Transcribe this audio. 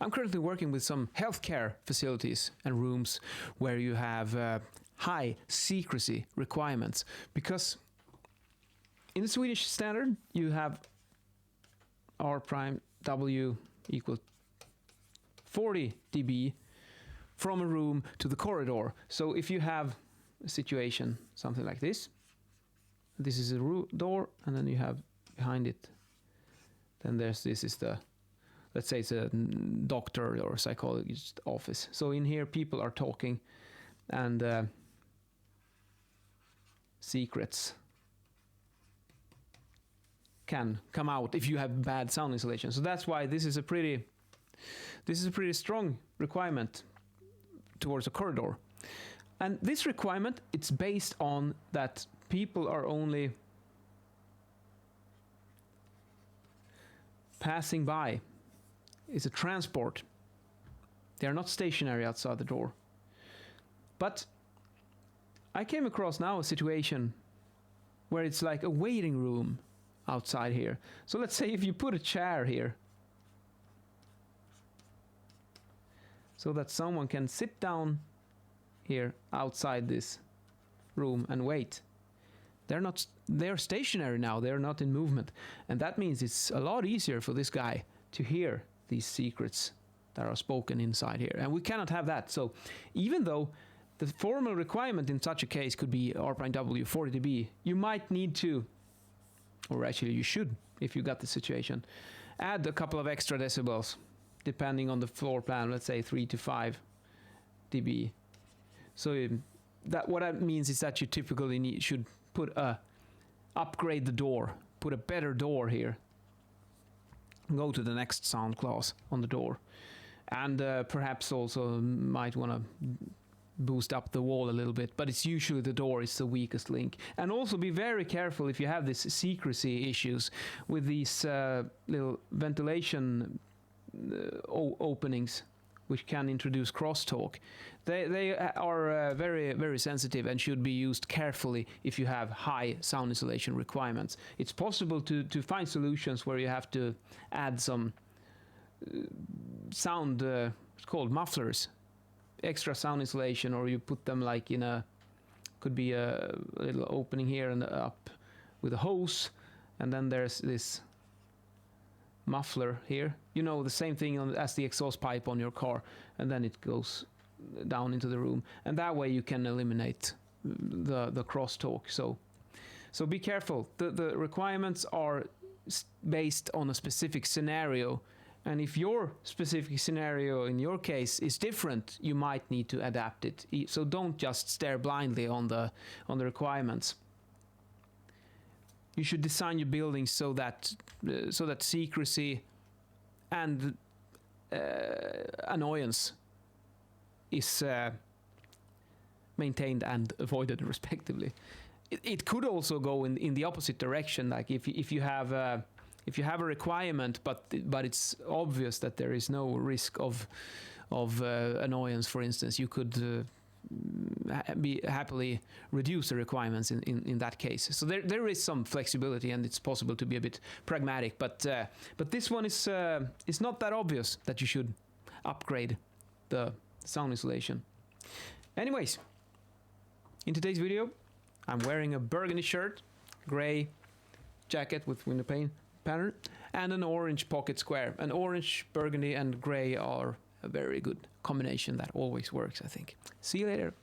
I'm currently working with some healthcare facilities and rooms where you have high secrecy requirements, because in the Swedish standard you have R prime W equal 40 dB from a room to the corridor. So if you have a situation something like this is a door, and then you have behind it, then this is the, let's say it's a doctor or psychologist office. So in here people are talking, and secrets can come out if you have bad sound insulation. So that's why this is a pretty strong requirement towards a corridor. And this requirement, it's based on that people are only passing by. It's a transport. They are not stationary outside the door. But I came across now a situation where it's like a waiting room outside here. So let's say if you put a chair here so that someone can sit down here outside this room and wait. They're stationary now, they're not in movement. And that means it's a lot easier for this guy to hear these secrets that are spoken inside here. And we cannot have that. So even though the formal requirement in such a case could be R prime W 40 dB, you might need to, or actually you should, if you got the situation, add a couple of extra decibels depending on the floor plan, let's say 3 to 5 dB. So that what that means is that you typically should upgrade the door, put a better door here, go to the next sound class on the door, and perhaps also might want to boost up the wall a little bit, but it's usually the door is the weakest link. And also be very careful if you have this secrecy issues with these little ventilation openings, which can introduce crosstalk. They are very, very sensitive and should be used carefully if you have high sound insulation requirements. It's possible to find solutions where you have to add some sound, it's called mufflers, extra sound insulation, or you put them like in a, could be a little opening here and up with a hose, and then there's this muffler here, you know, the same thing as the exhaust pipe on your car, and then it goes down into the room, and that way you can eliminate the crosstalk. So be careful. The requirements are based on a specific scenario, and if your specific scenario in your case is different, you might need to adapt it. So don't just stare blindly on the requirements. You should design your buildings so that secrecy and annoyance is maintained and avoided, respectively. It could also go in the opposite direction. Like if you have a requirement, but it's obvious that there is no risk of annoyance, for instance, you could be happily reduce the requirements in that case. So there is some flexibility, and it's possible to be a bit pragmatic. But this one is not that obvious that you should upgrade the sound insulation. Anyways, in today's video, I'm wearing a burgundy shirt, gray jacket with window pane pattern, and an orange pocket square. And orange, burgundy, and gray are a very good combination that always works, I think. See you later.